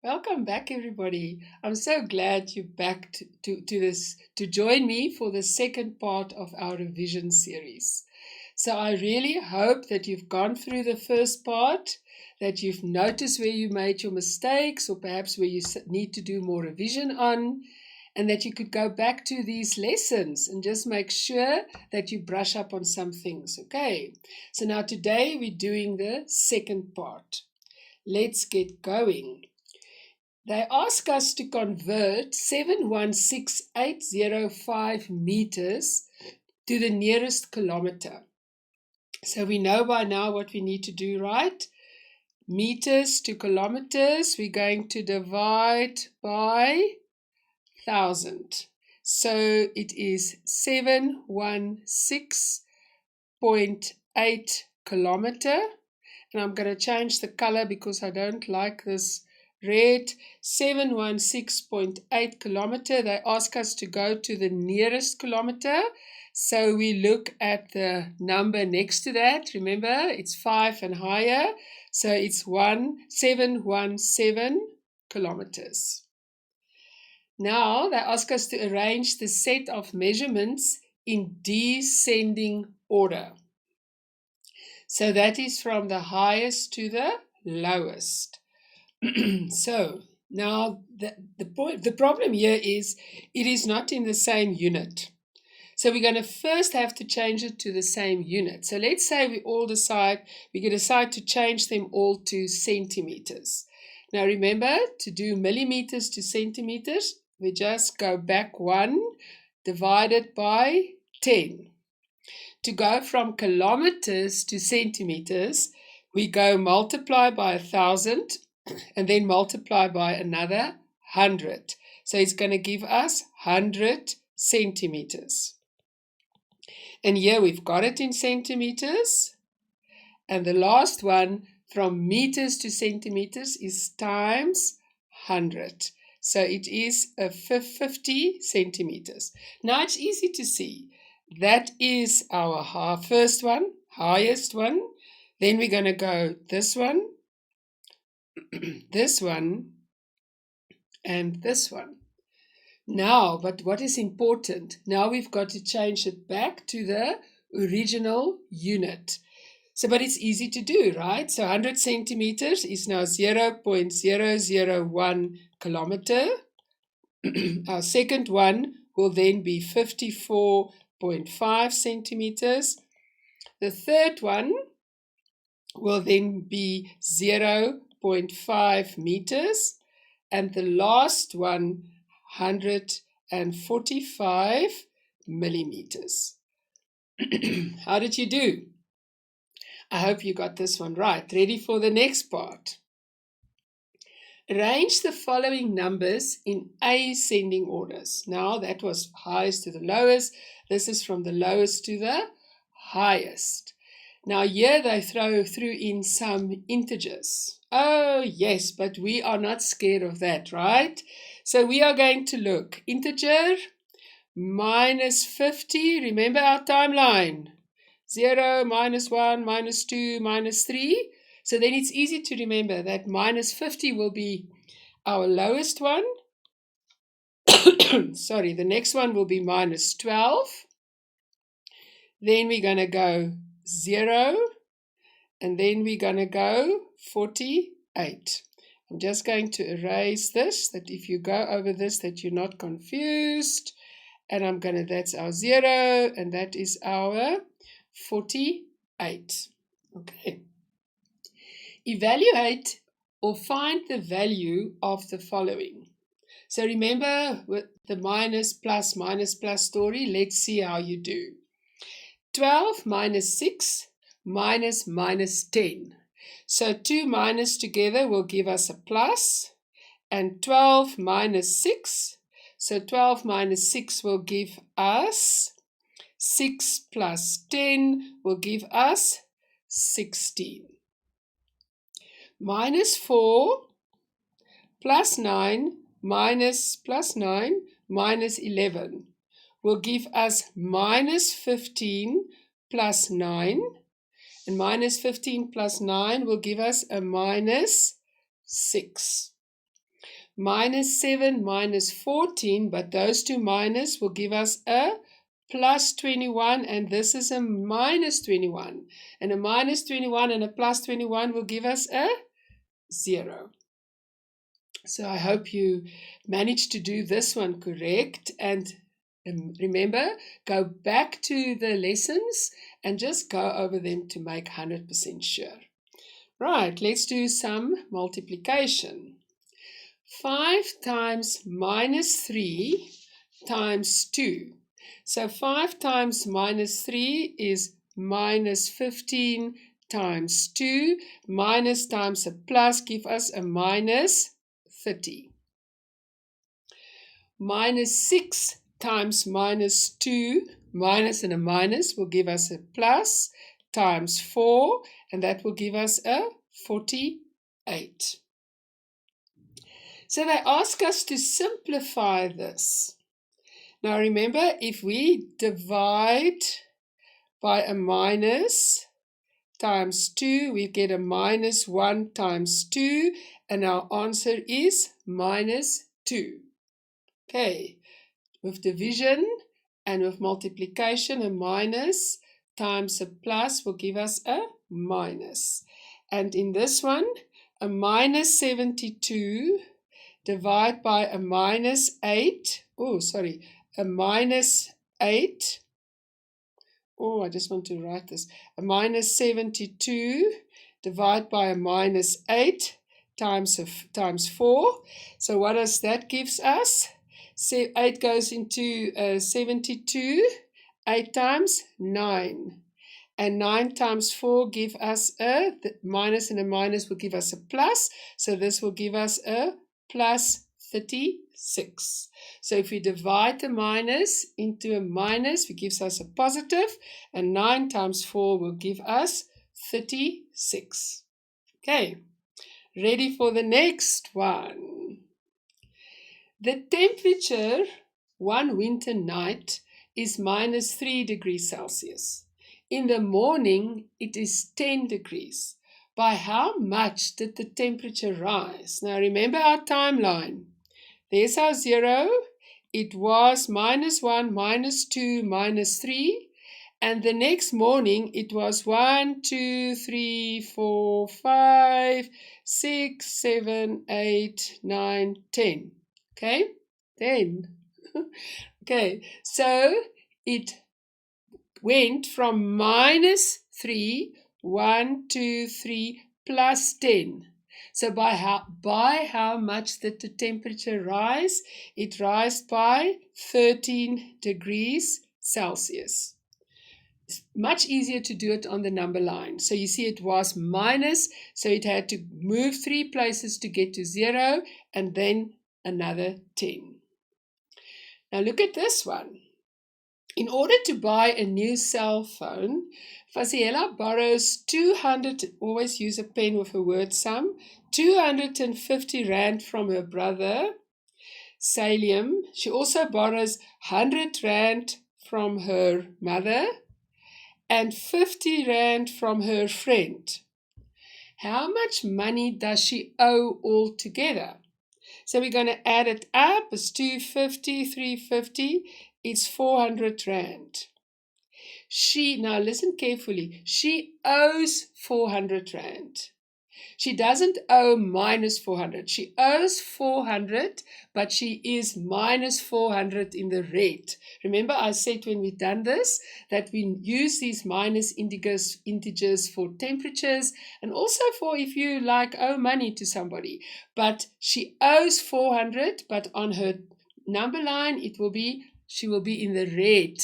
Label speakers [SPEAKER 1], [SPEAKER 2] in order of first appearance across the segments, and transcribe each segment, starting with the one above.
[SPEAKER 1] Welcome back, everybody. I'm so glad you're back to this to join me for the second part of our revision series. So I really hope that you've gone through the first part, that you've noticed where you made your mistakes, or perhaps where you need to do more revision on, and that you could go back to these lessons and just make sure that you brush up on some things. Okay. So now today we're doing the second part. Let's get going. They ask us to convert 716,805 meters to the nearest kilometer. So we know by now what we need to do, right? Meters to kilometers, we're going to divide by 1,000. So it is 716.8 kilometer. And I'm going to change the color because I don't like this red. 716.8 kilometer. They ask us to go to the nearest kilometer. So we look at the number next to that. Remember, it's 5 and higher. So it's 717 kilometers. Now they ask us to arrange the set of measurements in descending order. So that is from the highest to the lowest. So now the problem here is it is not in the same unit. So we're going to first have to change it to the same unit. So let's say we can decide to change them all to centimeters. Now remember, to do millimeters to centimeters, we just go back 1 divided by 10. To go from kilometers to centimeters, we go multiply by 1,000 and then multiply by another 100. So it's going to give us 100 centimeters. And here we've got it in centimeters. And the last one, from meters to centimeters, is times 100. So it is 50 centimeters. Now it's easy to see. That is our first one, highest one. Then we're going to go this one, this one, and this one. Now, but what is important? Now we've got to change it back to the original unit. So, but it's easy to do, right? So 100 centimeters is now 0.001 kilometer. Our second one will then be 54.5 centimeters. The third one will then be 0.5 meters. And the last one, 145 millimeters. How did you do? I hope you got this one right. Ready for the next part. Arrange the following numbers in ascending orders. Now that was highest to the lowest. This is from the lowest to the highest. Now here they threw in some integers. Oh yes, but we are not scared of that, right? So we are going to look. Integer minus 50. Remember our timeline. 0, minus 1, minus 2, minus 3. So then it's easy to remember that minus 50 will be our lowest one. Sorry, the next one will be minus 12. Then we're going to go 0. And then we're going to go 48. I'm just going to erase this, that if you go over this, that you're not confused. And that's our 0, and that is our 48. Okay. Evaluate or find the value of the following. So remember with the minus plus story, let's see how you do. 12 minus 6 minus 10. So 2 minus together will give us a plus, and 12 minus 6. So 12 minus 6 will give us 6 plus 10 will give us 16. Minus 4 plus 9 minus 11 will give us minus 15 plus 9. And minus 15 plus 9 will give us a minus 6. minus 7 minus 14, but those two minus will give us a plus 21, and this is a minus 21. And a minus 21 and a plus 21 will give us a 0. So I hope you managed to do this one correct. And remember, go back to the lessons and just go over them to make 100% sure. Right, let's do some multiplication. 5 times minus 3 times 2. So 5 times minus 3 is minus 15 times 2. Minus times a plus give us a minus 30. Minus 6 times minus 2, minus and a minus will give us a plus, times 4, and that will give us a 48. So they ask us to simplify this. Now remember, if we divide by a minus times 2, we get a minus 1 times 2, and our answer is minus 2. Okay, with division and with multiplication, a minus times a plus will give us a minus. And in this one, a minus 72 divided by a minus 8, a minus 8, I just want to write this, a minus 72 divided by a minus 8 times 4. So what does that gives us? 8 goes into 72, 8 times 9. And 9 times 4 give us the minus, and a minus will give us a plus. So this will give us a plus 36. So if we divide the minus into a minus, it gives us a positive, and 9 times 4 will give us 36. Okay, ready for the next one. The temperature one winter night is minus 3 degrees Celsius. In the morning, it is 10 degrees. By how much did the temperature rise? Now remember our timeline. There's our 0. It was minus 1, minus 2, minus 3. And the next morning, it was 1, 2, 3, 4, 5, 6, 7, 8, 9, 10. Okay, 10. Okay, so it went from minus 3, 1, 2, 3, plus 10. So by how much did the temperature rise? It rose by 13 degrees Celsius. It's much easier to do it on the number line. So you see it was minus, so it had to move 3 places to get to 0, and then another 10. Now look at this one. In order to buy a new cell phone, Faziela borrows 200, always use a pen with a word sum, 250 Rand from her brother, Salium. She also borrows 100 Rand from her mother and 50 Rand from her friend. How much money does she owe altogether? So we're going to add it up. It's 250, 350. It's 400 Rand. Now listen carefully. She owes 400 Rand. She doesn't owe minus 400. She owes 400, but she is minus 400 in the red. Remember I said when we've done this that we use these minus integers for temperatures and also for if you owe money to somebody. But she owes 400, but on her number line she will be in the red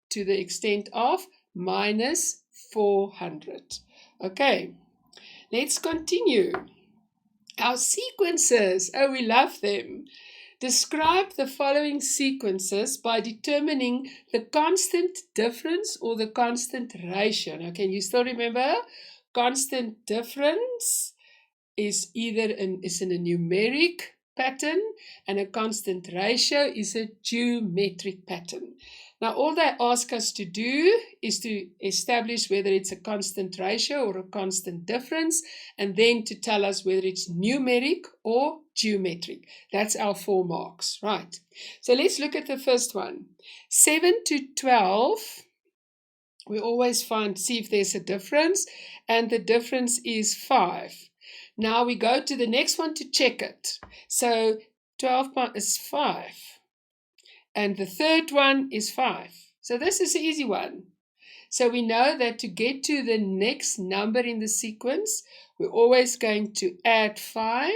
[SPEAKER 1] to the extent of minus 400. Okay. Let's continue. Our sequences, we love them. Describe the following sequences by determining the constant difference or the constant ratio. Now, can you still remember? Constant difference is either in a numeric pattern, and a constant ratio is a geometric pattern. Now, all they ask us to do is to establish whether it's a constant ratio or a constant difference, and then to tell us whether it's numeric or geometric. That's our 4 marks, right? So let's look at the first one. 7 to 12, we always see if there's a difference, and the difference is 5. Now we go to the next one to check it. So 12 is 5. And the third one is 5. So this is an easy one. So we know that to get to the next number in the sequence, we're always going to add 5.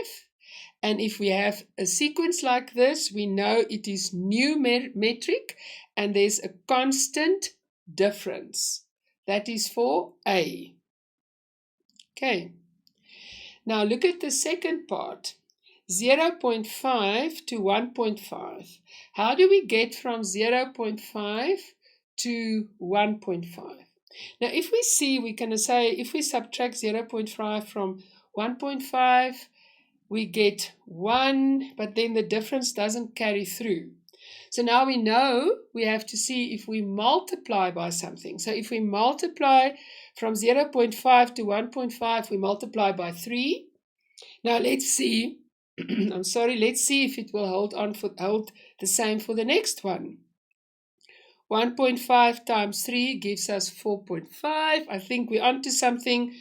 [SPEAKER 1] And if we have a sequence like this, we know it is numeric and there's a constant difference. That is for A. Okay. Now look at the second part. 0.5 to 1.5. How do we get from 0.5 to 1.5? Now, if we see, we're going to say if we subtract 0.5 from 1.5, we get 1, but then the difference doesn't carry through. So now we know we have to see if we multiply by something. So if we multiply from 0.5 to 1.5, we multiply by 3. Now let's see. Let's see if it will hold the same for the next one. 1.5 times 3 gives us 4.5. I think we're onto something.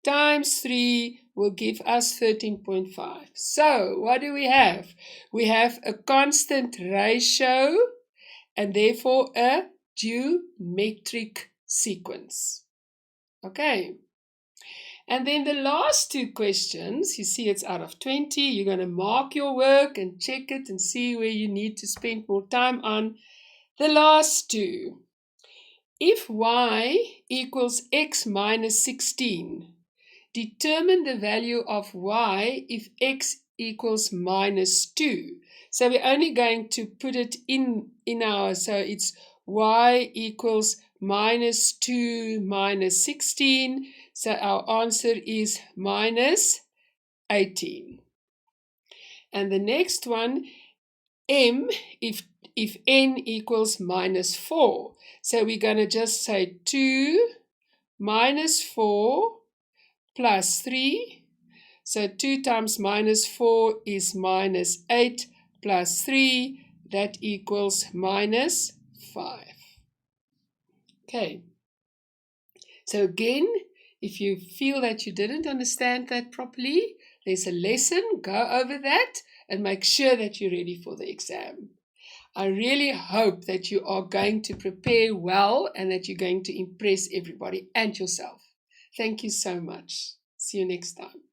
[SPEAKER 1] Times 3 will give us 13.5. So what do we have? We have a constant ratio and therefore a geometric sequence. Okay. And then the last 2 questions, you see it's out of 20. You're going to mark your work and check it and see where you need to spend more time on. The last 2. If y equals x minus 16, determine the value of y if x equals minus 2. So we're only going to put it in our, so it's y equals minus 2 minus 16. So our answer is minus 18. And the next one, m, if n equals minus 4. So we're going to just say 2 minus 4 plus 3. So 2 times minus 4 is minus 8 plus 3. That equals minus 5. Okay. So again, if you feel that you didn't understand that properly, there's a lesson. Go over that and make sure that you're ready for the exam. I really hope that you are going to prepare well and that you're going to impress everybody and yourself. Thank you so much. See you next time.